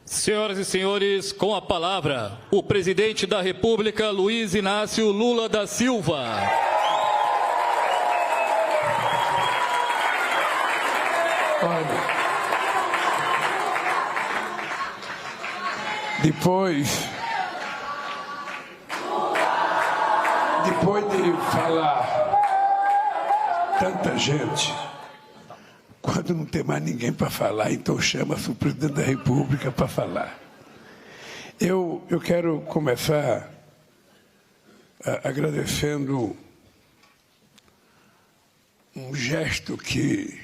Senhoras e senhores, com a palavra, o presidente da República, Luiz Inácio Lula da Silva. Olha, depois de falar tanta gente, quando não tem mais ninguém para falar, então chama-se o presidente da República para falar. Eu quero começar agradecendo um gesto que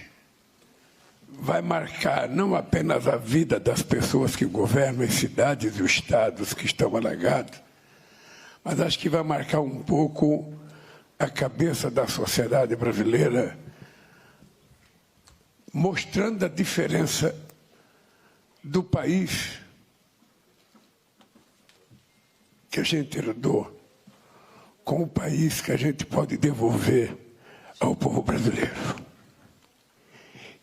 vai marcar não apenas a vida das pessoas que governam as cidades e os estados que estão alagados, mas acho que vai marcar um pouco a cabeça da sociedade brasileira, mostrando a diferença do país que a gente herdou com o país que a gente pode devolver ao povo brasileiro.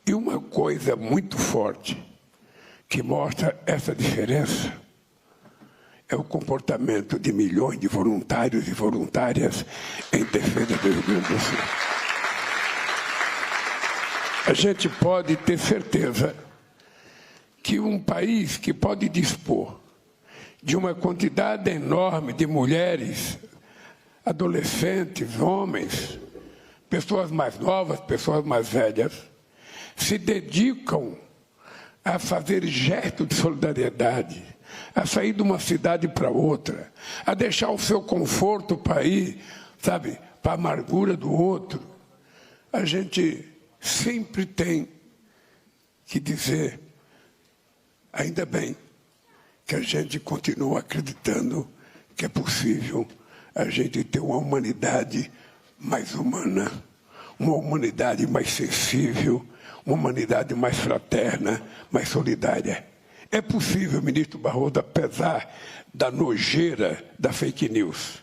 E uma coisa muito forte que mostra essa diferença é o comportamento de milhões de voluntários e voluntárias em defesa do Rio Grande do Sul. A gente pode ter certeza que um país que pode dispor de uma quantidade enorme de mulheres, adolescentes, homens, pessoas mais novas, pessoas mais velhas, se dedicam a fazer gesto de solidariedade, a sair de uma cidade para outra, a deixar o seu conforto para ir, sabe, para a amargura do outro. A gente sempre tem que dizer, ainda bem que a gente continua acreditando que é possível a gente ter uma humanidade mais humana, uma humanidade mais sensível, uma humanidade mais fraterna, mais solidária. É possível, ministro Barroso, apesar da nojeira da fake news.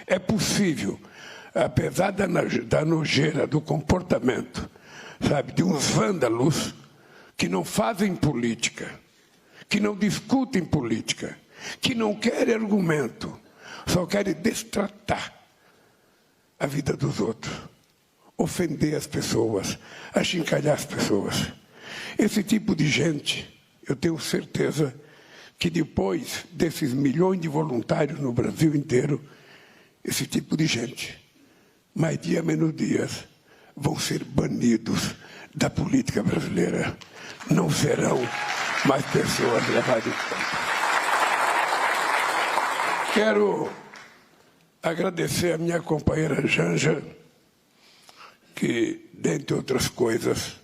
É possível, apesar da nojeira do comportamento, sabe, de uns vândalos que não fazem política, que não discutem política, que não querem argumento, só querem destratar a vida dos outros, ofender as pessoas, achincalhar as pessoas. Esse tipo de gente, eu tenho certeza que depois desses milhões de voluntários no Brasil inteiro, esse tipo de gente, mais dia menos dias, vão ser banidos da política brasileira. Não serão mais pessoas levadas em conta. Quero agradecer a minha companheira Janja, que, dentre outras coisas,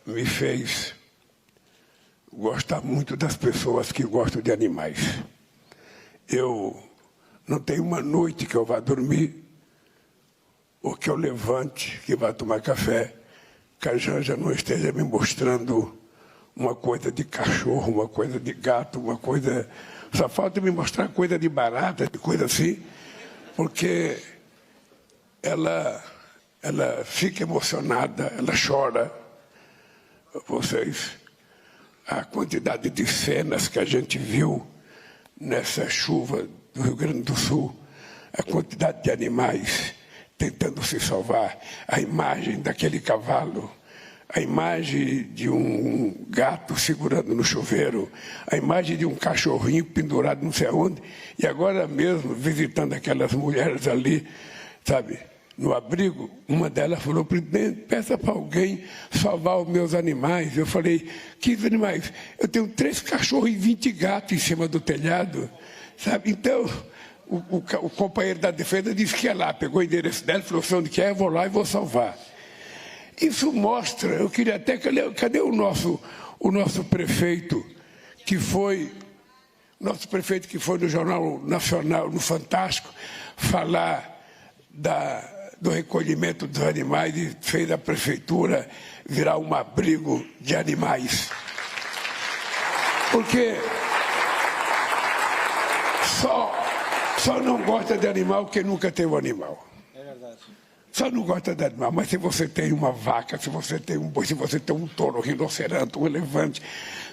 me fez gostar muito das pessoas que gostam de animais. Eu não tenho uma noite que eu vá dormir, ou que eu levante, que vá tomar café, que a Janja não esteja me mostrando uma coisa de cachorro, uma coisa de gato, uma coisa... Só falta me mostrar coisa de barata, de coisa assim, porque ela fica emocionada, ela chora. Vocês, a quantidade de cenas que a gente viu nessa chuva do Rio Grande do Sul, a quantidade de animais tentando se salvar, a imagem daquele cavalo, a imagem de um gato segurando no chuveiro, a imagem de um cachorrinho pendurado não sei aonde, e agora mesmo, visitando aquelas mulheres ali, sabe, no abrigo, uma delas falou, presidente, peça para alguém salvar os meus animais. Eu falei, que animais? Eu tenho 3 cachorros e 20 gatos em cima do telhado, sabe? Então, o companheiro da defesa disse que ia lá, pegou o endereço dela, falou, sei onde que é, eu vou lá e vou salvar. Isso mostra, eu queria até, cadê o nosso prefeito, que foi no Jornal Nacional, no Fantástico, falar do recolhimento dos animais e fez a prefeitura virar um abrigo de animais. Porque só não gosta de animal quem nunca teve um animal. É verdade. Só não gosta de animal, mas se você tem uma vaca, se você tem um boi, se você tem um touro, um rinoceronte, um elefante,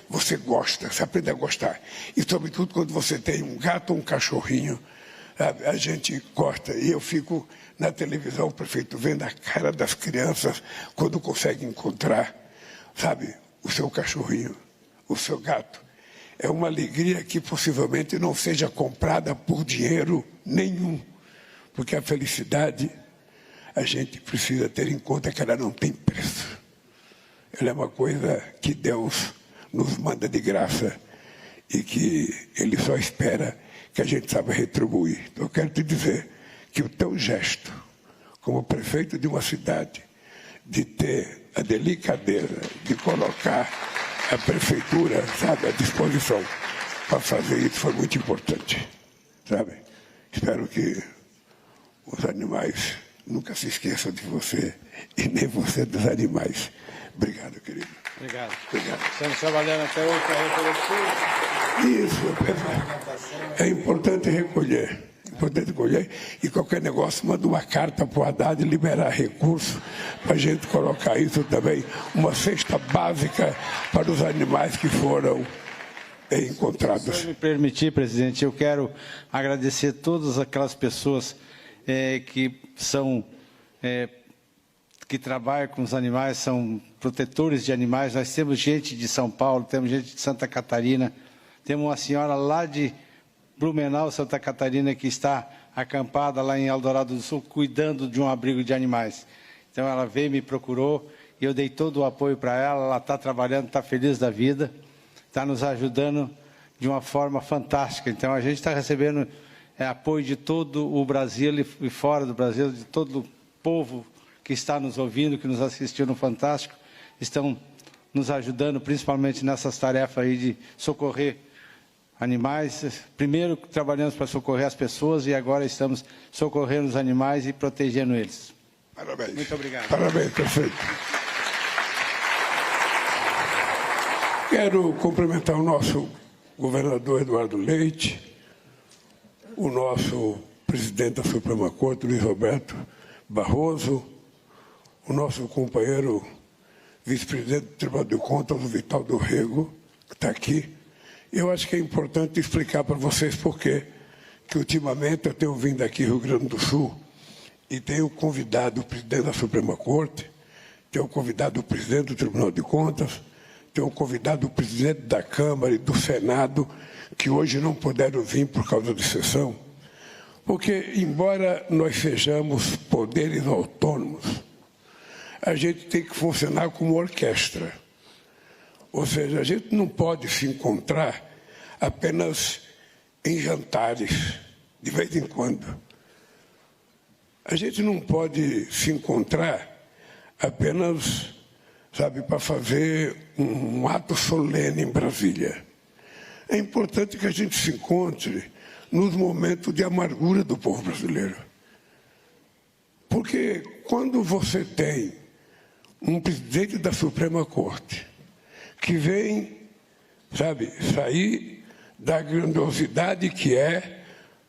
você gosta, você aprende a gostar. E, sobretudo, quando você tem um gato ou um cachorrinho, sabe, a gente gosta. E eu fico na televisão, prefeito, vendo a cara das crianças quando consegue encontrar, sabe, o seu cachorrinho, o seu gato. É uma alegria que possivelmente não seja comprada por dinheiro nenhum, porque a felicidade, a gente precisa ter em conta que ela não tem preço. Ela é uma coisa que Deus nos manda de graça e que Ele só espera que a gente saiba retribuir. Então, eu quero te dizer que o teu gesto, como prefeito de uma cidade, de ter a delicadeza de colocar a prefeitura, sabe, à disposição para fazer isso, foi muito importante, sabe? Espero que os animais nunca se esqueçam de você e nem você dos animais. Obrigado, querido. Obrigado. Obrigado. Estamos trabalhando até hoje para recolher tudo. Isso, é importante recolher. Importante recolher. E qualquer negócio, manda uma carta para o Haddad liberar recursos para a gente colocar isso também. Uma cesta básica para os animais que foram encontrados. Se me permitir, presidente, eu quero agradecer todas aquelas pessoas que são... que trabalham com os animais, são protetores de animais. Nós temos gente de São Paulo, temos gente de Santa Catarina, temos uma senhora lá de Blumenau, Santa Catarina, que está acampada lá em Eldorado do Sul, cuidando de um abrigo de animais. Então, ela veio, me procurou, e eu dei todo o apoio para ela está trabalhando, está feliz da vida, está nos ajudando de uma forma fantástica. Então, a gente está recebendo apoio de todo o Brasil e fora do Brasil, de todo o povo que está nos ouvindo, que nos assistiu no Fantástico, estão nos ajudando, principalmente nessas tarefas aí de socorrer animais. Primeiro trabalhamos para socorrer as pessoas e agora estamos socorrendo os animais e protegendo eles. Parabéns. Muito obrigado. Parabéns, prefeito. Quero cumprimentar o nosso governador Eduardo Leite, o nosso presidente da Suprema Corte, Luiz Roberto Barroso, o nosso companheiro vice-presidente do Tribunal de Contas, o Vital do Rego, que está aqui. Eu acho que é importante explicar para vocês por quê que ultimamente eu tenho vindo aqui Rio Grande do Sul e tenho convidado o presidente da Suprema Corte, tenho convidado o presidente do Tribunal de Contas, tenho convidado o presidente da Câmara e do Senado, que hoje não puderam vir por causa de sessão, porque, embora nós sejamos poderes autônomos, a gente tem que funcionar como orquestra. Ou seja, a gente não pode se encontrar apenas em jantares, de vez em quando. A gente não pode se encontrar apenas, sabe, para fazer um ato solene em Brasília. É importante que a gente se encontre nos momentos de amargura do povo brasileiro. Porque quando você tem um presidente da Suprema Corte que vem, sabe, sair da grandiosidade que é,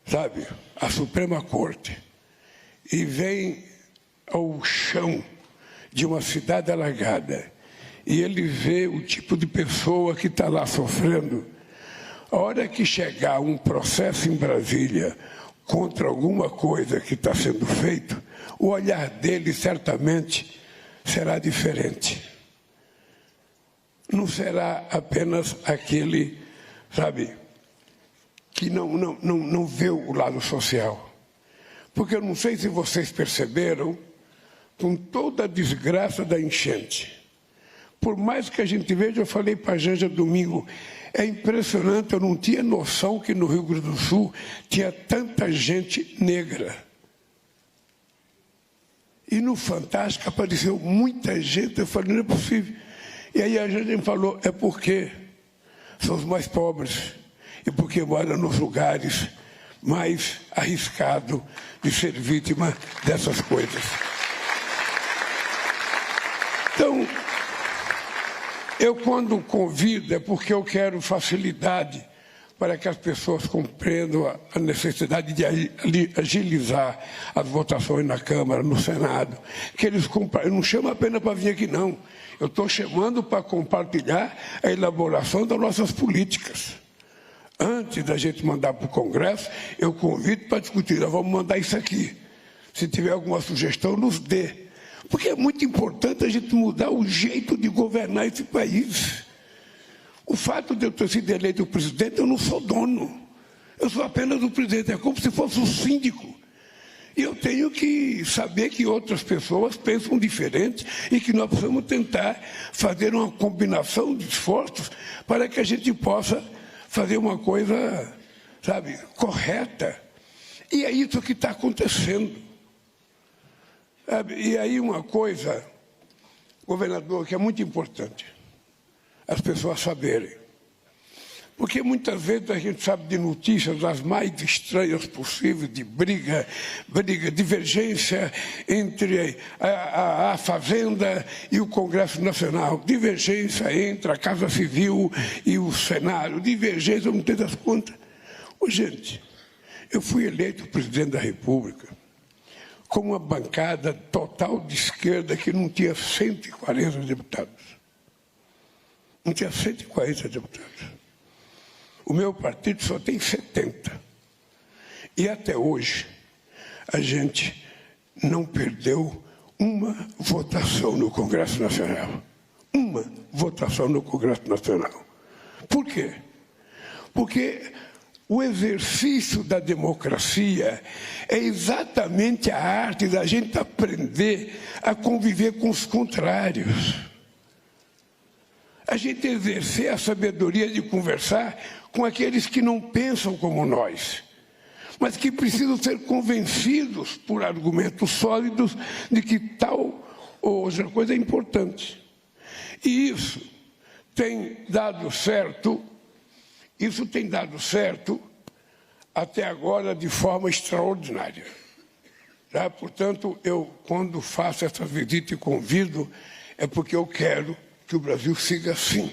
sabe, a Suprema Corte, e vem ao chão de uma cidade alagada, e ele vê o tipo de pessoa que está lá sofrendo, a hora que chegar um processo em Brasília contra alguma coisa que está sendo feito, o olhar dele certamente será diferente. Não será apenas aquele, sabe, que não vê o lado social. Porque eu não sei se vocês perceberam, com toda a desgraça da enchente, por mais que a gente veja, eu falei para a Janja domingo, é impressionante, eu não tinha noção que no Rio Grande do Sul tinha tanta gente negra. E no Fantástico apareceu muita gente, eu falei, não é possível. E aí a gente me falou, é porque são os mais pobres e porque moram nos lugares mais arriscados de ser vítima dessas coisas. Então, eu quando convido é porque eu quero facilidade para que as pessoas compreendam a necessidade de agilizar as votações na Câmara, no Senado. Que eles eu não chamo apenas para vir aqui, não. Eu estou chamando para compartilhar a elaboração das nossas políticas. Antes da gente mandar para o Congresso, eu convido para discutir. Nós vamos mandar isso aqui. Se tiver alguma sugestão, nos dê. Porque é muito importante a gente mudar o jeito de governar esse país. O fato de eu ter sido eleito presidente, eu não sou dono. Eu sou apenas o presidente, é como se fosse um síndico. E eu tenho que saber que outras pessoas pensam diferente e que nós precisamos tentar fazer uma combinação de esforços para que a gente possa fazer uma coisa, sabe, correta. E é isso que está acontecendo. Sabe? E aí uma coisa, governador, que é muito importante as pessoas saberem. Porque muitas vezes a gente sabe de notícias as mais estranhas possíveis, de briga, divergência entre a Fazenda e o Congresso Nacional, divergência entre a Casa Civil e o Senado, divergência, não tem das contas. Ô, gente, eu fui eleito presidente da República com uma bancada total de esquerda que não tinha 140 deputados. Não tinha 140 deputados. O meu partido só tem 70. E até hoje, a gente não perdeu uma votação no Congresso Nacional. Uma votação no Congresso Nacional. Por quê? Porque o exercício da democracia é exatamente a arte da gente aprender a conviver com os contrários. A gente exercer a sabedoria de conversar com aqueles que não pensam como nós, mas que precisam ser convencidos por argumentos sólidos de que tal ou outra coisa é importante. E isso tem dado certo, até agora de forma extraordinária. Tá? Portanto, eu, quando faço essa visita e convido, é porque eu quero que o Brasil siga assim.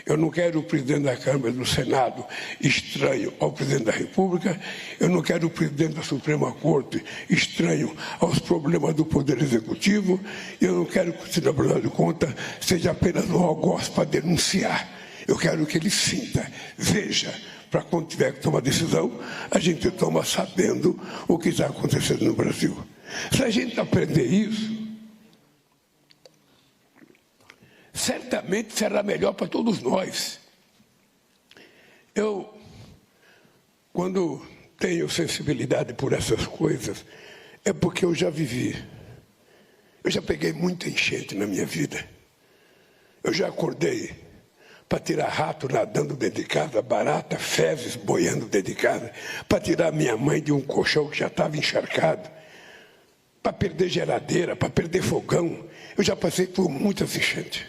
Eu não quero o presidente da Câmara e do Senado estranho ao presidente da República, eu não quero o presidente da Suprema Corte estranho aos problemas do Poder Executivo, eu não quero que o Tribunal de Contas seja apenas um algoz para denunciar. Eu quero que ele sinta, veja, para quando tiver que tomar decisão, a gente toma sabendo o que está acontecendo no Brasil. Se a gente aprender isso, certamente será melhor para todos nós. Eu, quando tenho sensibilidade por essas coisas, é porque eu já vivi. Eu já peguei muita enchente na minha vida. Eu já acordei para tirar rato nadando dentro de casa, barata, fezes boiando dentro de casa, para tirar minha mãe de um colchão que já estava encharcado, para perder geladeira, para perder fogão. Eu já passei por muitas enchentes.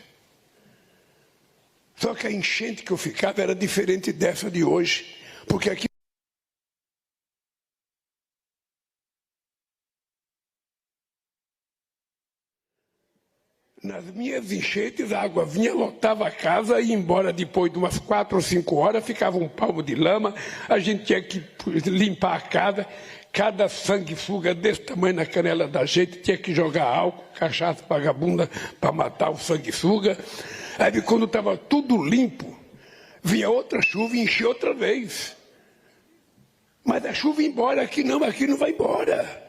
Só que a enchente que eu ficava era diferente dessa de hoje, porque aqui nas minhas enchentes a água vinha, lotava a casa e ia embora depois de umas 4 ou 5 horas, ficava um palmo de lama, a gente tinha que limpar a casa, cada sanguessuga desse tamanho na canela da gente, tinha que jogar álcool, cachaça vagabunda para matar o sanguessuga. Aí quando estava tudo limpo, vinha outra chuva e enchia outra vez. Mas a chuva ia embora, aqui não vai embora.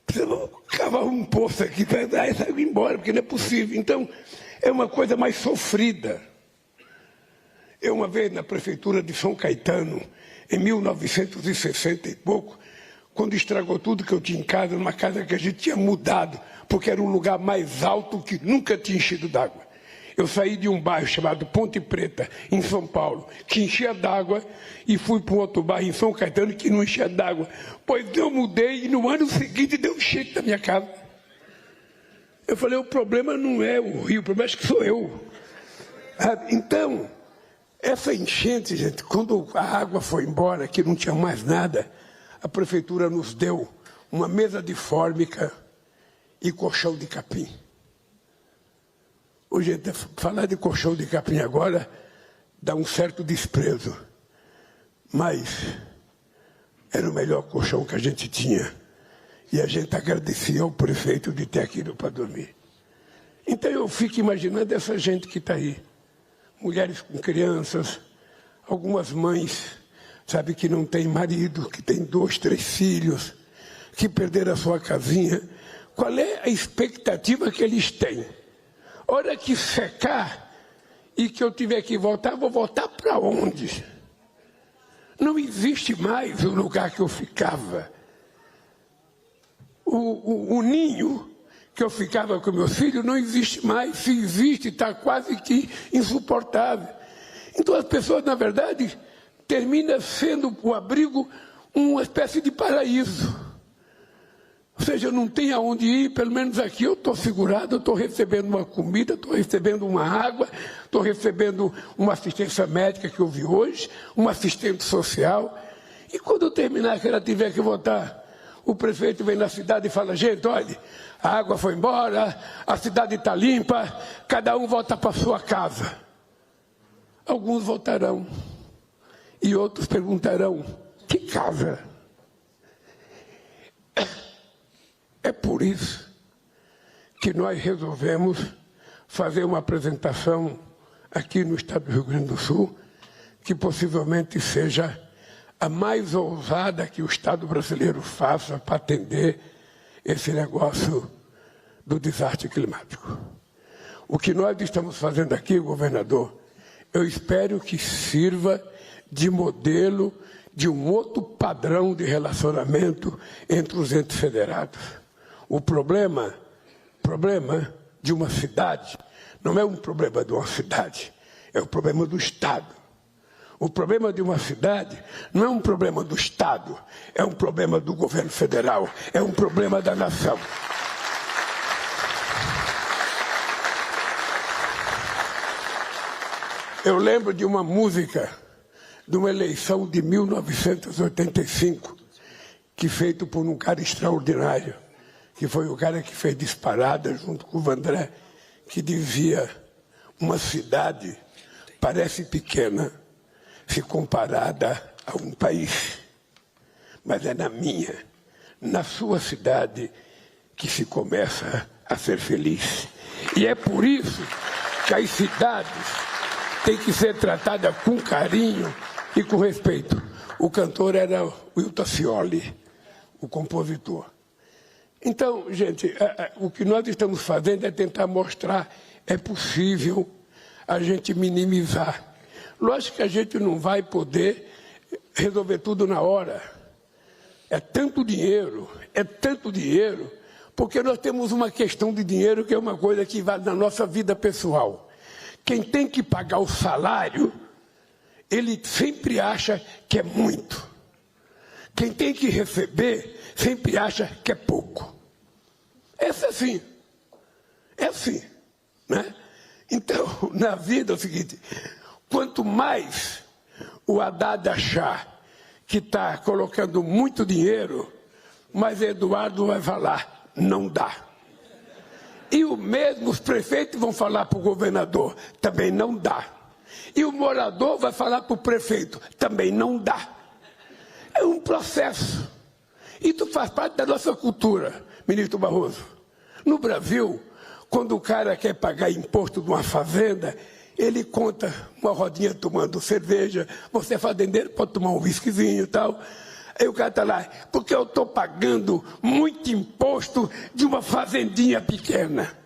Precisamos cavar um poço aqui para dar essa água embora, porque não é possível. Então, é uma coisa mais sofrida. Eu, uma vez, na prefeitura de São Caetano, em 1960 e pouco, quando estragou tudo que eu tinha em casa, numa casa que a gente tinha mudado, porque era um lugar mais alto que nunca tinha enchido d'água. Eu saí de um bairro chamado Ponte Preta, em São Paulo, que enchia d'água, e fui para um outro bairro em São Caetano que não enchia d'água. Pois eu mudei e no ano seguinte deu enchente na minha casa. Eu falei, o problema não é o rio, o problema é que sou eu. Então, essa enchente, gente, quando a água foi embora, que não tinha mais nada, a prefeitura nos deu uma mesa de fórmica e colchão de capim. Hoje, falar de colchão de capim agora dá um certo desprezo. mas era o melhor colchão que a gente tinha. E a gente agradecia ao prefeito de ter aquilo para dormir. Então eu fico imaginando essa gente que está aí. Mulheres com crianças, algumas mães, sabe, que não tem marido, que tem 2, 3 filhos, que perderam a sua casinha. Qual é a expectativa que eles têm? Hora que secar e que eu tiver que voltar, vou voltar para onde? Não existe mais o lugar que eu ficava. O ninho que eu ficava com meus filhos não existe mais. Se existe, está quase que insuportável. Então as pessoas, na verdade, terminam sendo o abrigo uma espécie de paraíso. Ou seja, eu não tenho aonde ir, pelo menos aqui eu estou segurado, eu estou recebendo uma comida, estou recebendo uma água, estou recebendo uma assistência médica que eu vi hoje, uma assistente social. E quando eu terminar, que ela tiver que voltar, o prefeito vem na cidade e fala: gente, olha, a água foi embora, a cidade está limpa, cada um volta para sua casa. Alguns voltarão e outros perguntarão: que casa? É por isso que nós resolvemos fazer uma apresentação aqui no estado do Rio Grande do Sul, que possivelmente seja a mais ousada que o Estado brasileiro faça para atender esse negócio do desastre climático. O que nós estamos fazendo aqui, governador, eu espero que sirva de modelo de um outro padrão de relacionamento entre os entes federados. O problema de uma cidade não é um problema de uma cidade, é o problema do Estado. O problema de uma cidade não é um problema do Estado, é um problema do governo federal, é um problema da nação. Eu lembro de uma música de uma eleição de 1985, que feito por um cara extraordinário, que foi o cara que fez Disparada junto com o Vandré, que dizia: uma cidade parece pequena se comparada a um país, mas é na sua cidade que se começa a ser feliz. E é por isso que as cidades têm que ser tratadas com carinho e com respeito. O cantor era o Wilton Scioli, o compositor. Então, gente, o que nós estamos fazendo é tentar mostrar: é possível a gente minimizar. Lógico que a gente não vai poder resolver tudo na hora. É tanto dinheiro, porque nós temos uma questão de dinheiro que é uma coisa que vai na nossa vida pessoal. Quem tem que pagar o salário, ele sempre acha que é muito. Quem tem que receber, sempre acha que é pouco. É assim, né? Então, na vida é o seguinte: quanto mais o Haddad achar que está colocando muito dinheiro, mais Eduardo vai falar: não dá. E o mesmo os prefeitos vão falar para o governador: também não dá. E o morador vai falar para o prefeito: também não dá. É um processo. Isso faz parte da nossa cultura, ministro Barroso. No Brasil, quando o cara quer pagar imposto de uma fazenda, ele conta uma rodinha tomando cerveja. Você é fazendeiro, pode tomar um whiskyzinho e tal. Aí o cara está lá: porque eu estou pagando muito imposto de uma fazendinha pequena.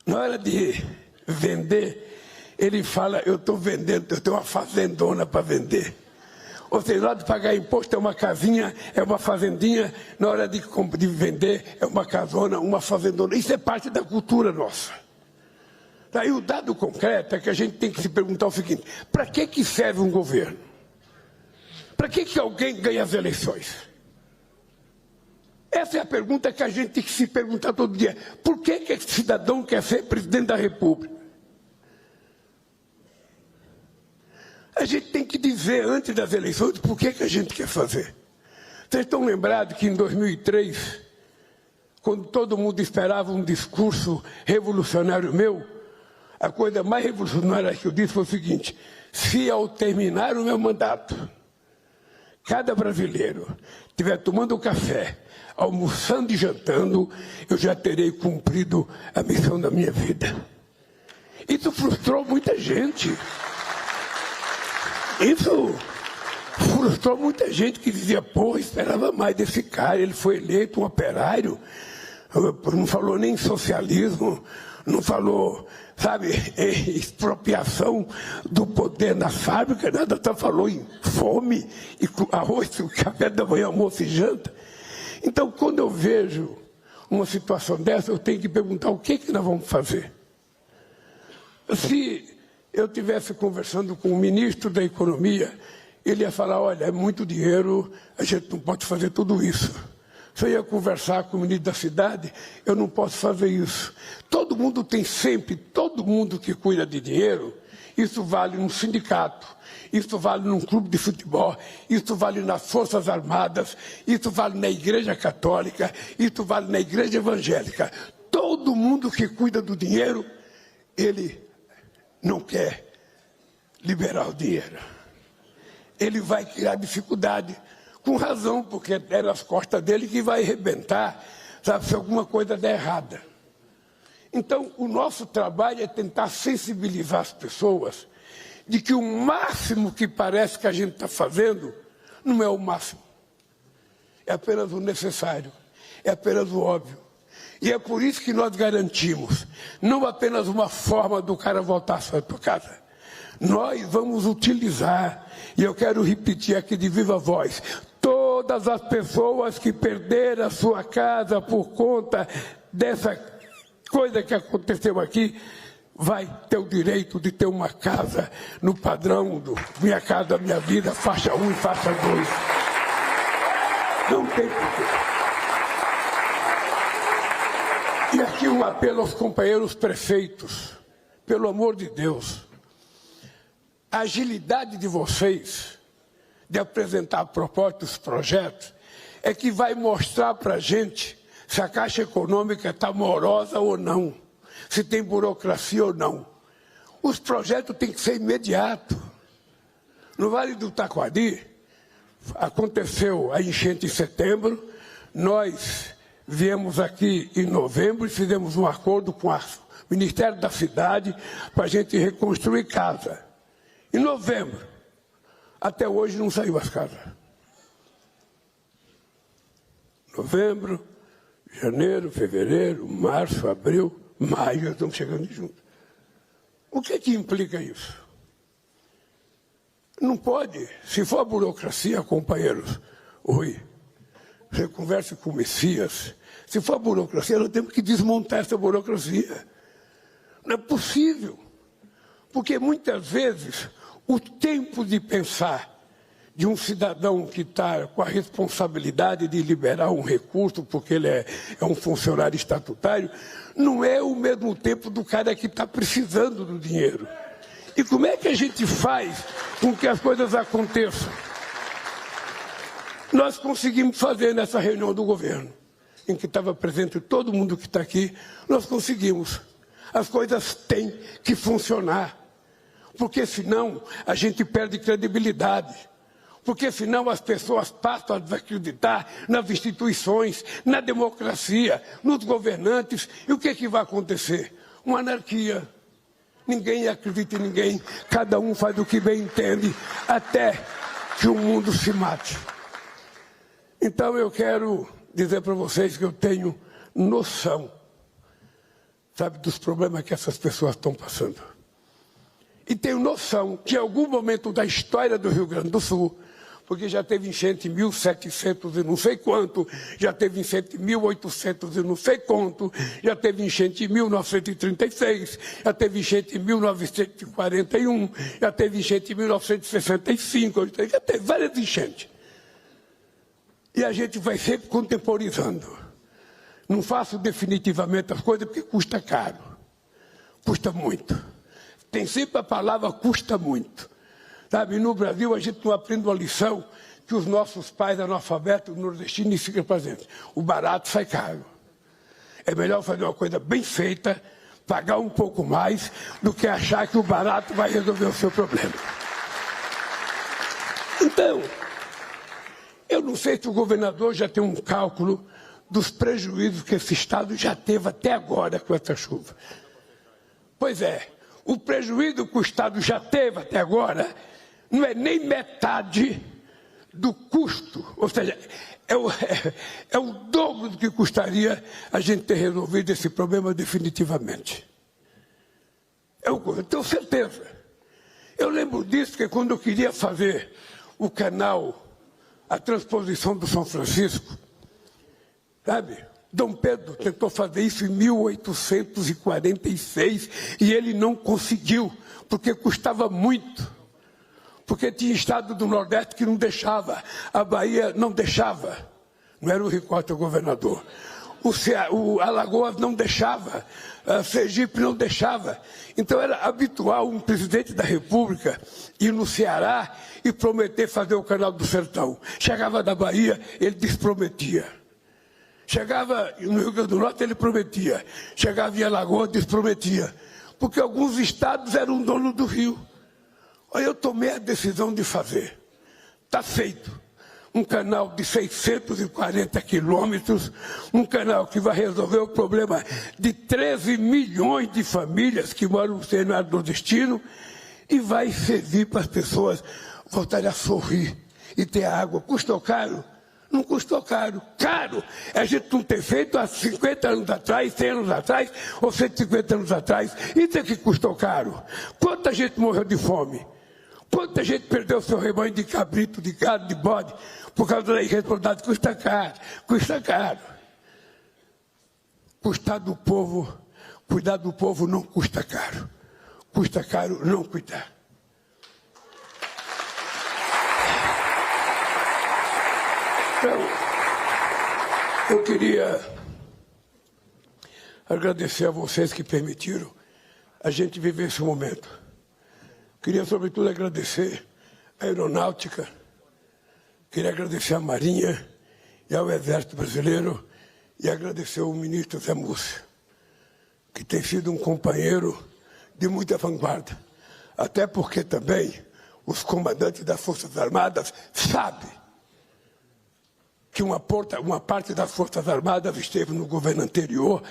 Na hora de vender, ele fala: eu estou vendendo, eu tenho uma fazendona para vender. Ou seja, na hora de pagar imposto é uma casinha, é uma fazendinha. Na hora de vender é uma casona, uma fazendona. Isso é parte da cultura nossa. Daí o dado concreto é que a gente tem que se perguntar o seguinte: para que serve um governo? Para que alguém ganha as eleições? Essa é a pergunta que a gente tem que se perguntar todo dia. Por que esse cidadão quer ser presidente da República? A gente tem que dizer antes das eleições por que a gente quer fazer. Vocês estão lembrados que em 2003, quando todo mundo esperava um discurso revolucionário meu, a coisa mais revolucionária que eu disse foi o seguinte: se ao terminar o meu mandato cada brasileiro estiver tomando café, almoçando e jantando, eu já terei cumprido a missão da minha vida. Isso frustrou muita gente. Isso frustrou muita gente que dizia, pô, esperava mais desse cara, ele foi eleito um operário, não falou nem em socialismo, não falou, sabe, em expropriação do poder na fábrica, nada, só falou em fome, e arroz, café da manhã, almoço e janta. Então, quando eu vejo uma situação dessa, eu tenho que perguntar o que nós vamos fazer. Se eu estivesse conversando com o ministro da Economia, ele ia falar, olha, é muito dinheiro, a gente não pode fazer tudo isso. Se eu ia conversar com o ministro da cidade, eu não posso fazer isso. Todo mundo tem sempre, todo mundo que cuida de dinheiro, isso vale num sindicato, isso vale num clube de futebol, isso vale nas Forças Armadas, isso vale na Igreja Católica, isso vale na Igreja Evangélica. Todo mundo que cuida do dinheiro, ele não quer liberar o dinheiro. Ele vai criar dificuldade, com razão, porque é nas costas dele que vai arrebentar, sabe, se alguma coisa der errada. Então, o nosso trabalho é tentar sensibilizar as pessoas de que o máximo que parece que a gente está fazendo não é o máximo. É apenas o necessário, é apenas o óbvio. E é por isso que nós garantimos, não apenas uma forma do cara voltar à sua casa. Nós vamos utilizar, e eu quero repetir aqui de viva voz, todas as pessoas que perderam a sua casa por conta dessa coisa que aconteceu aqui, vai ter o direito de ter uma casa no padrão do Minha Casa Minha Vida, faixa 1 e faixa 2. Não tem porquê. E aqui um apelo aos companheiros prefeitos, pelo amor de Deus, a agilidade de vocês de apresentar propostas, projetos, é que vai mostrar para a gente se a Caixa Econômica está morosa ou não, se tem burocracia ou não. Os projetos têm que ser imediatos. No Vale do Taquari, aconteceu a enchente em setembro, nós viemos aqui em novembro e fizemos um acordo com o Ministério da Cidade para a gente reconstruir casa. Em novembro, até hoje não saiu as casas. Novembro, janeiro, fevereiro, março, abril, maio, estamos chegando juntos. O que implica isso? Não pode, se for a burocracia, companheiros, Rui, você conversa com o Messias, se for a burocracia, nós temos que desmontar essa burocracia. Não é possível, porque muitas vezes o tempo de pensar de um cidadão que está com a responsabilidade de liberar um recurso, porque ele é um funcionário estatutário, não é o mesmo tempo do cara que está precisando do dinheiro. E como é que a gente faz com que as coisas aconteçam? Nós conseguimos fazer nessa reunião do governo, em que estava presente todo mundo que está aqui, nós conseguimos. As coisas têm que funcionar, porque senão a gente perde credibilidade. Porque senão as pessoas passam a desacreditar nas instituições, na democracia, nos governantes. E o que vai acontecer? Uma anarquia. Ninguém acredita em ninguém, cada um faz o que bem entende, até que o mundo se mate. Então eu quero dizer para vocês que eu tenho noção, sabe, dos problemas que essas pessoas estão passando. E tenho noção que em algum momento da história do Rio Grande do Sul, porque já teve enchente em 1700 e não sei quanto, já teve enchente em 1800 e não sei quanto, já teve enchente em 1936, já teve enchente em 1941, já teve enchente em 1965, já teve várias enchentes. E a gente vai sempre contemporizando. Não faço definitivamente as coisas porque custa caro, custa muito. Tem sempre a palavra custa muito. Sabe, no Brasil a gente não aprende uma lição que os nossos pais analfabetos nordestinos ficam fazendo. O barato sai caro. É melhor fazer uma coisa bem feita, pagar um pouco mais, do que achar que o barato vai resolver o seu problema. Então, não sei se o governador já tem um cálculo dos prejuízos que esse estado já teve até agora com essa chuva. Pois é, o prejuízo que o estado já teve até agora não é nem metade do custo, ou seja, é o dobro do que custaria a gente ter resolvido esse problema definitivamente. Eu tenho certeza. Eu lembro disso, que quando eu queria fazer o canal, a transposição do São Francisco, sabe? Dom Pedro tentou fazer isso em 1846 e ele não conseguiu, porque custava muito. Porque tinha estado do Nordeste que não deixava, a Bahia não deixava, não era o Ricota o governador, o Alagoas não deixava, a Sergipe não deixava. Então era habitual um presidente da República ir no Ceará e prometer fazer o Canal do Sertão. Chegava da Bahia, ele desprometia. Chegava no Rio Grande do Norte, ele prometia. Chegava em Alagoas, desprometia. Porque alguns estados eram donos do rio. Aí eu tomei a decisão de fazer. Está feito. Um canal de 640 quilômetros, um canal que vai resolver o problema de 13 milhões de famílias que moram no cenário nordestino e vai servir para as pessoas voltarem a sorrir e ter água. Custou caro? Não custou caro. Caro é a gente não ter feito há 50 anos atrás, 100 anos atrás ou 150 anos atrás. Isso é que custou caro. Quanta gente morreu de fome? Quanta gente perdeu seu rebanho de cabrito, de gado, de bode, por causa da irresponsabilidade? Custa caro, custa caro. Cuidar do povo não custa caro. Custa caro não cuidar. Então, eu queria agradecer a vocês que permitiram a gente viver esse momento. Queria, sobretudo, agradecer a Aeronáutica, queria agradecer a Marinha e ao Exército Brasileiro e agradecer ao ministro Zé Múcio, que tem sido um companheiro de muita vanguarda. Até porque também os comandantes das Forças Armadas sabem que uma parte das Forças Armadas esteve no governo anterior,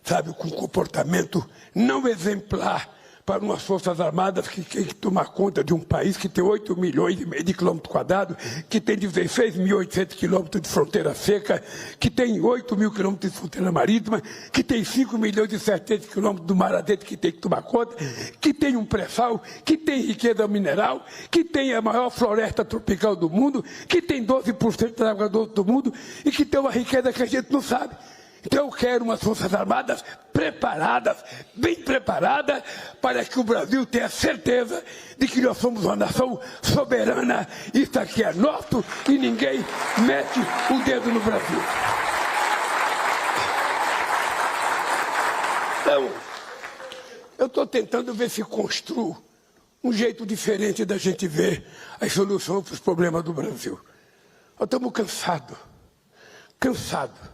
sabe, com comportamento não exemplar para umas Forças Armadas que tem que tomar conta de um país que tem 8 milhões e meio de quilômetros quadrados, que tem 16.800 quilômetros de fronteira seca, que tem 8 mil quilômetros de fronteira marítima, que tem 5 milhões e 700 quilômetros do mar adentro que tem que tomar conta, que tem um pré-sal, que tem riqueza mineral, que tem a maior floresta tropical do mundo, que tem 12% da água doce do mundo e que tem uma riqueza que a gente não sabe. Então eu quero umas Forças Armadas preparadas, bem preparadas, para que o Brasil tenha certeza de que nós somos uma nação soberana. Isso aqui é nosso e ninguém mete o dedo no Brasil. Então, eu estou tentando ver se construo um jeito diferente da gente ver as soluções para os problemas do Brasil. Nós estamos cansados.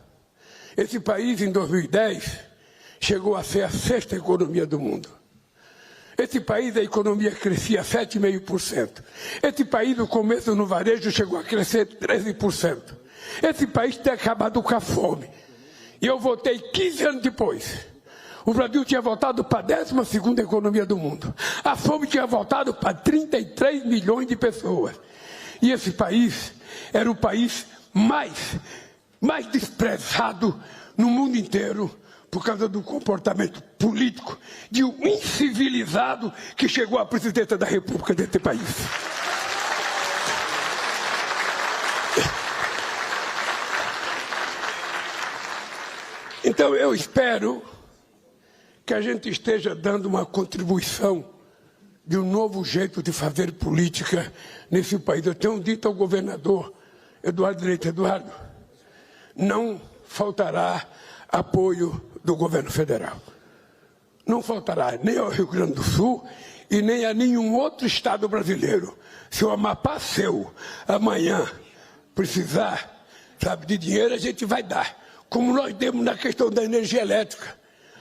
Esse país, em 2010, chegou a ser a 6ª economia do mundo. Esse país, a economia crescia 7,5%. Esse país, no começo, no varejo, chegou a crescer 13%. Esse país tem acabado com a fome. E eu voltei 15 anos depois. O Brasil tinha voltado para a 12ª economia do mundo. A fome tinha voltado para 33 milhões de pessoas. E esse país era o país mais desprezado no mundo inteiro por causa do comportamento político de um incivilizado que chegou à presidência da República desse país. Então eu espero que a gente esteja dando uma contribuição de um novo jeito de fazer política nesse país. Eu tenho dito ao governador Eduardo Leite: Eduardo, não faltará apoio do governo federal. Não faltará nem ao Rio Grande do Sul e nem a nenhum outro estado brasileiro. Se o Amapá seu amanhã precisar, sabe, de dinheiro, a gente vai dar. Como nós demos na questão da energia elétrica.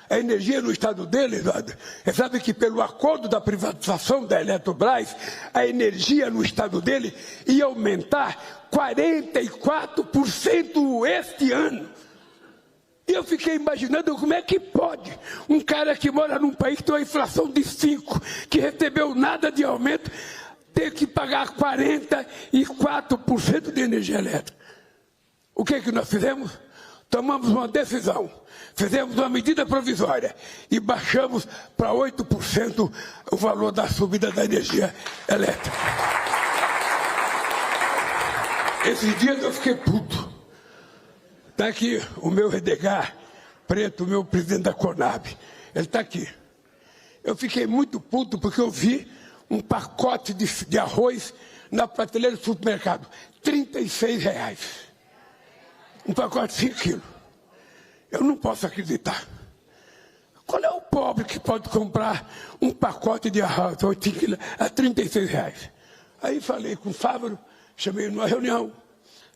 A energia no estado dele, você sabe que pelo acordo da privatização da Eletrobras, a energia no estado dele ia aumentar 44% este ano. E eu fiquei imaginando como é que pode um cara que mora num país que tem uma inflação de 5%, que recebeu nada de aumento, ter que pagar 44% de energia elétrica. O que é que nós fizemos? Tomamos uma decisão, fizemos uma medida provisória e baixamos para 8% o valor da subida da energia elétrica. Esses dias eu fiquei puto. Está aqui o meu Edgar Preto, o meu presidente da Conab. Ele está aqui. Eu fiquei muito puto porque eu vi um pacote de arroz na prateleira do supermercado. R$36. Um pacote de 5 quilos. Eu não posso acreditar. Qual é o pobre que pode comprar um pacote de arroz a R$36? Aí falei com o Fávaro, chamei numa reunião.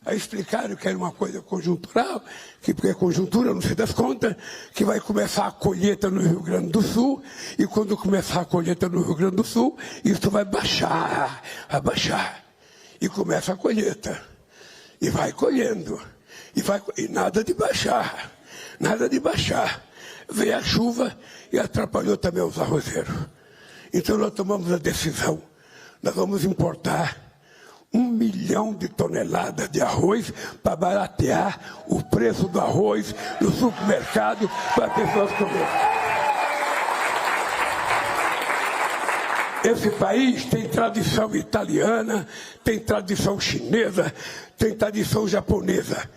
Aí explicaram que era uma coisa conjuntural, que porque é conjuntura, não sei das contas, que vai começar a colheita no Rio Grande do Sul, e quando começar a colheita no Rio Grande do Sul, isso vai baixar. E começa a colheita. E vai colhendo. E nada de baixar. Veio a chuva e atrapalhou também os arrozeiros. Então nós tomamos a decisão. Nós vamos importar 1 milhão de toneladas de arroz para baratear o preço do arroz no supermercado para as pessoas comerem. Esse país tem tradição italiana, tem tradição chinesa, tem tradição japonesa.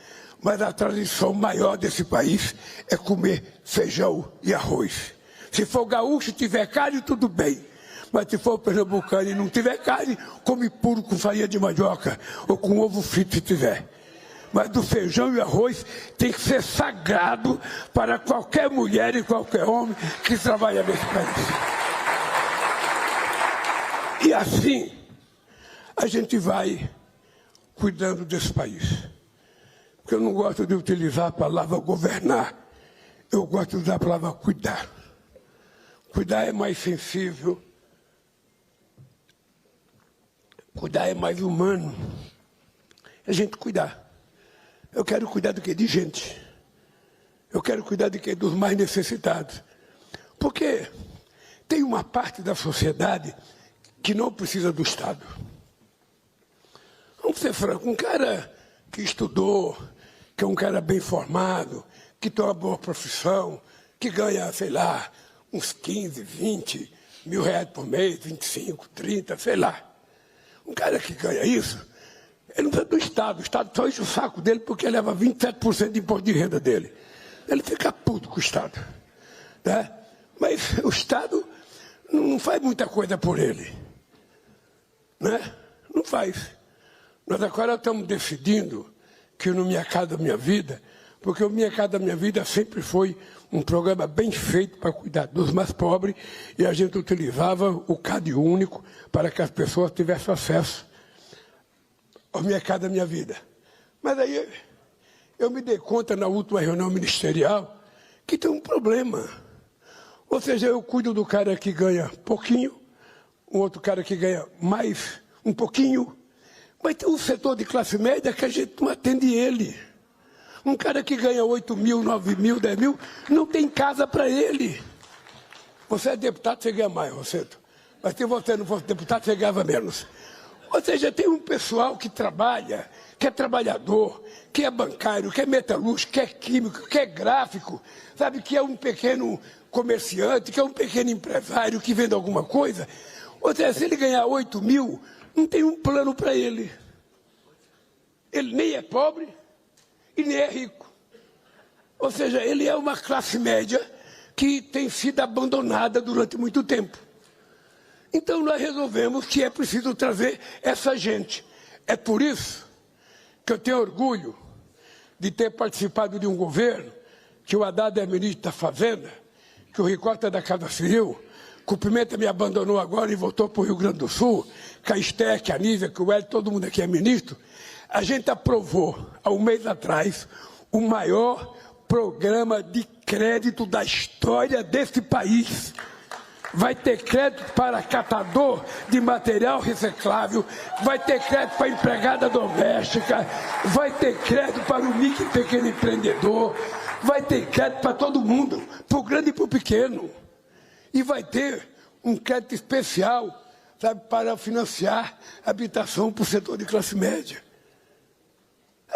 Mas a tradição maior desse país é comer feijão e arroz. Se for gaúcho e tiver carne, tudo bem. Mas se for pernambucano e não tiver carne, come puro com farinha de mandioca ou com ovo frito se tiver. Mas do feijão e arroz tem que ser sagrado para qualquer mulher e qualquer homem que trabalha nesse país. E assim, a gente vai cuidando desse país. Porque eu não gosto de utilizar a palavra governar. Eu gosto de usar a palavra cuidar. Cuidar é mais sensível. Cuidar é mais humano. É a gente cuidar. Eu quero cuidar do quê? De gente. Eu quero cuidar de quê? Dos mais necessitados. Porque tem uma parte da sociedade que não precisa do Estado. Vamos ser francos, um cara que estudou, que é um cara bem formado, que tem uma boa profissão, que ganha, sei lá, uns 15, 20 mil reais por mês, 25, 30, sei lá. Um cara que ganha isso, ele não precisa do Estado. O Estado só enche o saco dele porque leva 27% de imposto de renda dele. Ele fica puto com o Estado. Né? Mas o Estado não faz muita coisa por ele. Né? Não faz. Nós agora estamos decidindo que no Minha Casa Minha Vida, porque o Minha Casa Minha Vida sempre foi um programa bem feito para cuidar dos mais pobres, e a gente utilizava o CAD único para que as pessoas tivessem acesso ao Minha Casa Minha Vida. Mas aí eu me dei conta na última reunião ministerial que tem um problema. Ou seja, eu cuido do cara que ganha pouquinho, um outro cara que ganha mais um pouquinho, mas tem um setor de classe média que a gente não atende ele. Um cara que ganha 8 mil, 9 mil, 10 mil, não tem casa para ele. Você é deputado, você ganha mais, Roseto. Mas se você não fosse deputado, você ganhava menos. Ou seja, tem um pessoal que trabalha, que é trabalhador, que é bancário, que é metalúrgico, que é químico, que é gráfico, sabe, que é um pequeno comerciante, que é um pequeno empresário que vende alguma coisa. Ou seja, se ele ganhar 8 mil, não tem um plano para ele. Ele nem é pobre e nem é rico. Ou seja, ele é uma classe média que tem sido abandonada durante muito tempo. Então nós resolvemos que é preciso trazer essa gente. É por isso que eu tenho orgulho de ter participado de um governo, que o Haddad é ministro da Fazenda, que o Ricota é da Casa Civil, que o Pimenta me abandonou agora e voltou para o Rio Grande do Sul, que a Esther, que a Nívia, que o Hélio, todo mundo aqui é ministro. A gente aprovou, há um mês atrás, o maior programa de crédito da história desse país. Vai ter crédito para catador de material reciclável, vai ter crédito para empregada doméstica, vai ter crédito para o micro e pequeno empreendedor, vai ter crédito para todo mundo, para o grande e para o pequeno. E vai ter um crédito especial, sabe, para financiar habitação para o setor de classe média.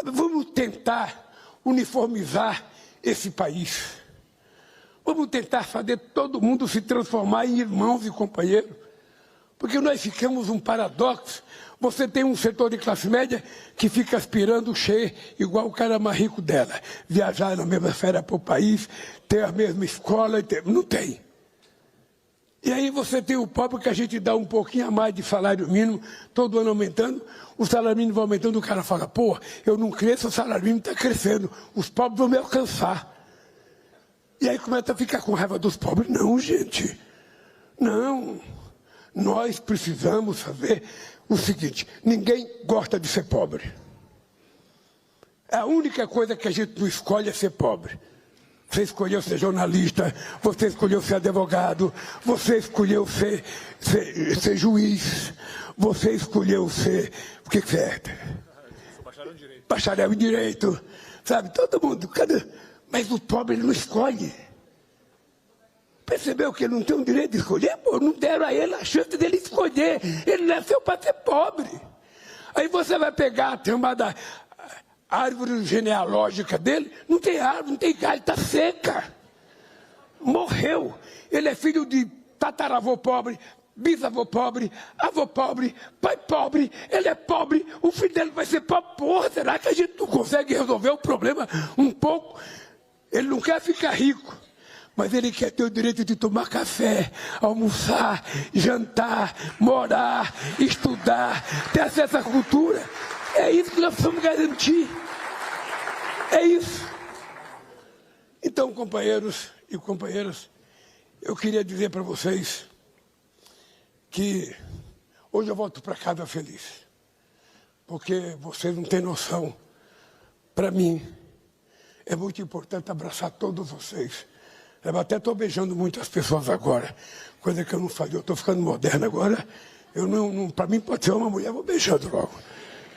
Vamos tentar uniformizar esse país. Vamos tentar fazer todo mundo se transformar em irmãos e companheiros. Porque nós ficamos um paradoxo. Você tem um setor de classe média que fica aspirando cheio igual o cara mais rico dela. Viajar na mesma férias para o país, ter a mesma escola, não tem. E aí você tem o pobre que a gente dá um pouquinho a mais de salário mínimo, todo ano aumentando, o salário mínimo vai aumentando, o cara fala, pô, eu não cresço, o salário mínimo está crescendo, os pobres vão me alcançar. E aí começa a ficar com raiva dos pobres. Não, gente. Não. Nós precisamos fazer o seguinte. Ninguém gosta de ser pobre. A única coisa que a gente não escolhe é ser pobre. Você escolheu ser jornalista, você escolheu ser advogado, você escolheu ser juiz, você escolheu ser... O que você é? Bacharel em Direito. Bacharel em Direito. Sabe, todo mundo... Mas o pobre ele não escolhe. Percebeu que ele não tem o direito de escolher? Pô, não deram a ele a chance dele escolher. Ele nasceu para ser pobre. Aí você vai pegar a chamada árvore genealógica dele, não tem árvore, não tem galho, está seca. Morreu. Ele é filho de tataravô pobre, bisavô pobre, avô pobre, pai pobre, ele é pobre, o filho dele vai ser pobre. Porra, será que a gente não consegue resolver o problema um pouco? Ele não quer ficar rico, mas ele quer ter o direito de tomar café, almoçar, jantar, morar, estudar, ter acesso à cultura. É isso que nós precisamos garantir. É isso. Então, companheiros e companheiras, eu queria dizer para vocês que hoje eu volto para casa feliz. Porque vocês não têm noção. Para mim, é muito importante abraçar todos vocês. Eu até estou beijando muitas pessoas agora, coisa que eu não fazia. Eu estou ficando moderno agora. Para mim pode ser uma mulher, eu vou beijando logo.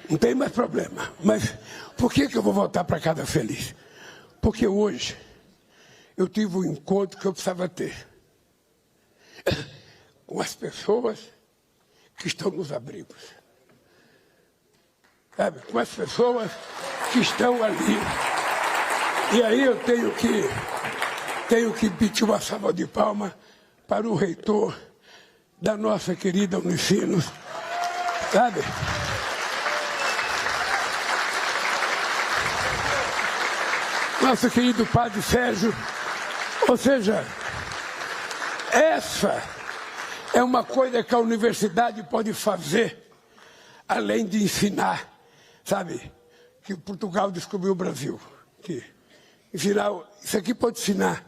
Não tem mais problema. Mas por que eu vou voltar para casa feliz? Porque hoje eu tive um encontro que eu precisava ter com as pessoas que estão nos abrigos. Sabe? Com as pessoas que estão ali. E aí eu tenho que pedir uma salva de palmas para o reitor da nossa querida Unicinos, sabe? Nosso querido padre Sérgio. Ou seja, essa é uma coisa que a universidade pode fazer, além de ensinar, sabe? Que Portugal descobriu o Brasil. Isso aqui pode ensinar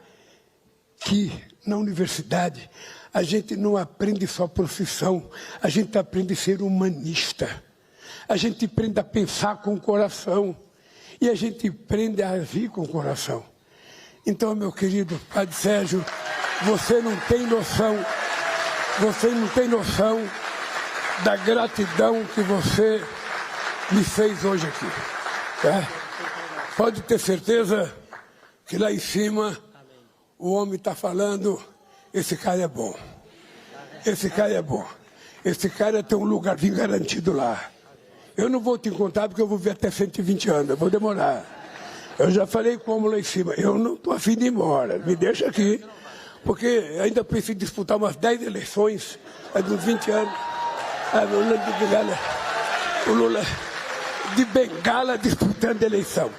que na universidade a gente não aprende só profissão, a gente aprende a ser humanista, a gente aprende a pensar com o coração e a gente aprende a agir com o coração. Então, meu querido padre Sérgio, você não tem noção da gratidão que você me fez hoje aqui. Tá? Pode ter certeza que lá em cima o homem está falando, esse cara é bom. Esse cara é bom. Esse cara tem um lugarzinho garantido lá. Eu não vou te encontrar porque eu vou ver até 120 anos, eu vou demorar. Eu já falei como lá em cima, eu não estou afim de ir embora, me deixa aqui. Porque ainda preciso disputar umas 10 eleições, uns 20 anos. O Lula de bengala disputando a eleição.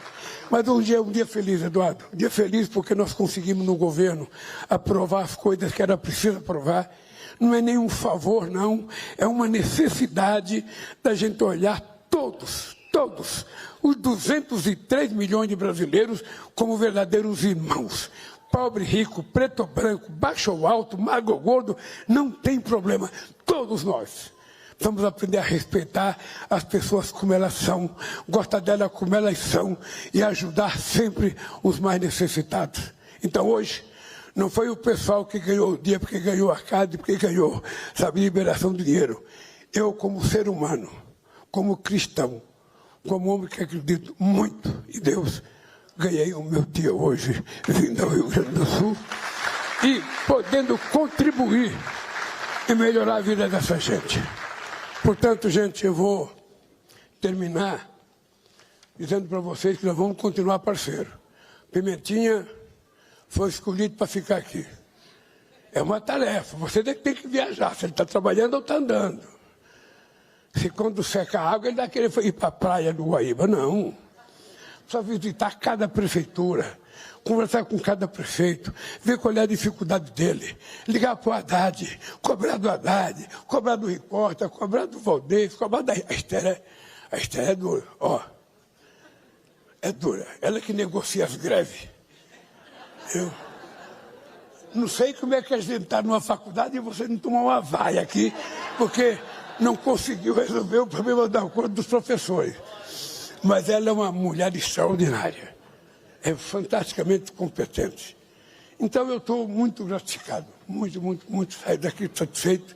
Mas um dia feliz, Eduardo. Um dia feliz porque nós conseguimos no governo aprovar as coisas que era preciso aprovar. Não é nenhum favor, não. É uma necessidade da gente olhar todos, os 203 milhões de brasileiros como verdadeiros irmãos. Pobre, rico, preto ou branco, baixo ou alto, magro ou gordo, não tem problema. Todos nós vamos aprender a respeitar as pessoas como elas são, gostar delas como elas são e ajudar sempre os mais necessitados. Então hoje, não foi o pessoal que ganhou o dia porque ganhou a casa, porque ganhou, sabe, liberação de dinheiro. Eu, como ser humano, como cristão, como homem que acredito muito em Deus, ganhei o meu dia hoje, vindo ao Rio Grande do Sul, e podendo contribuir e melhorar a vida dessa gente. Portanto, gente, eu vou terminar dizendo para vocês que nós vamos continuar parceiro. Pimentinha foi escolhido para ficar aqui. É uma tarefa, você tem que viajar, se ele está trabalhando ou está andando. Se quando seca a água, ele vai querer ir para a praia do Guaíba. Não. Precisa visitar cada prefeitura, conversar com cada prefeito, ver qual é a dificuldade dele, ligar para o Haddad, cobrar do Haddad, cobrar do repórter, cobrar do Valdez, cobrar da Esther. A Esther é dura, ó. É dura. Ela que negocia as greves. Eu não sei como é que a gente está numa faculdade e você não tomou uma vaia aqui, porque não conseguiu resolver o problema da acordo dos professores. Mas ela é uma mulher extraordinária. É fantasticamente competente. Então eu estou muito gratificado, muito sair daqui satisfeito.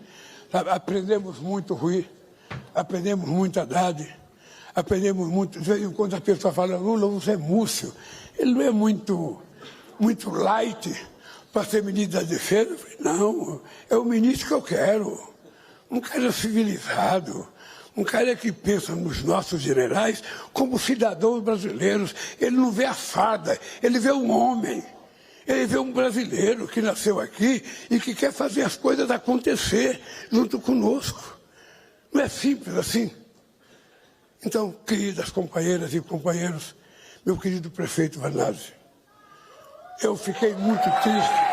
Sabe? Aprendemos muito Rui, aprendemos muito Haddad, aprendemos muito. De vez em quando a pessoa fala, Lula, você é múcio. Ele não é muito light para ser ministro da Defesa. Eu falei, não, é o ministro que eu quero. Um cara civilizado, um cara que pensa nos nossos generais como cidadãos brasileiros. Ele não vê a farda, ele vê um homem. Ele vê um brasileiro que nasceu aqui e que quer fazer as coisas acontecer junto conosco. Não é simples assim. Então, queridas companheiras e companheiros, meu querido prefeito Vanazzi, eu fiquei muito triste.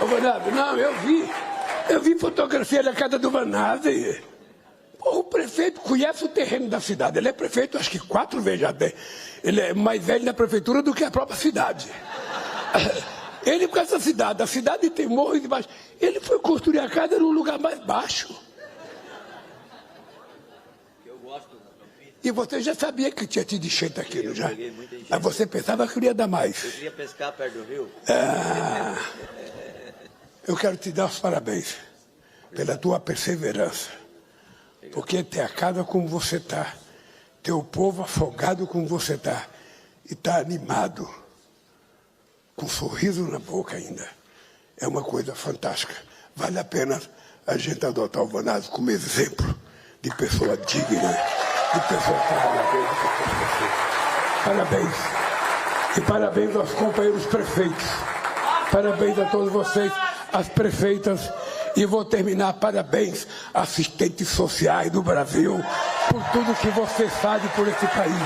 Ô, Vanazzi, não, eu vi fotografia da casa do Vanazzi. Pô, o prefeito conhece o terreno da cidade, ele é prefeito acho que 4 vezes já, ele é mais velho na prefeitura do que a própria cidade. Ele com essa cidade, a cidade tem morro de baixo. Ele foi construir a casa num lugar mais baixo. E você já sabia que tinha tido enchente aqui, não já? Mas você pensava que eu ia dar mais. Eu queria pescar perto do rio. Eu quero te dar os parabéns pela tua perseverança. Porque ter a casa como você está, ter o povo afogado como você está, e está animado, com um sorriso na boca ainda, é uma coisa fantástica. Vale a pena a gente adotar o Vanazzi como exemplo de pessoa digna, de pessoa trabalhadora. Parabéns. E parabéns aos companheiros prefeitos. Parabéns a todos vocês, as prefeitas. E vou terminar, parabéns, assistentes sociais do Brasil, por tudo que vocês fazem por esse país.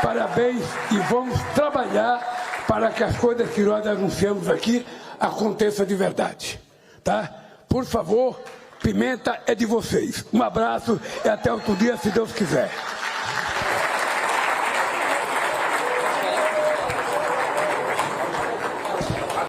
Parabéns e vamos trabalhar para que as coisas que nós anunciamos aqui aconteçam de verdade. Tá? Por favor, Pimenta é de vocês. Um abraço e até outro dia, se Deus quiser.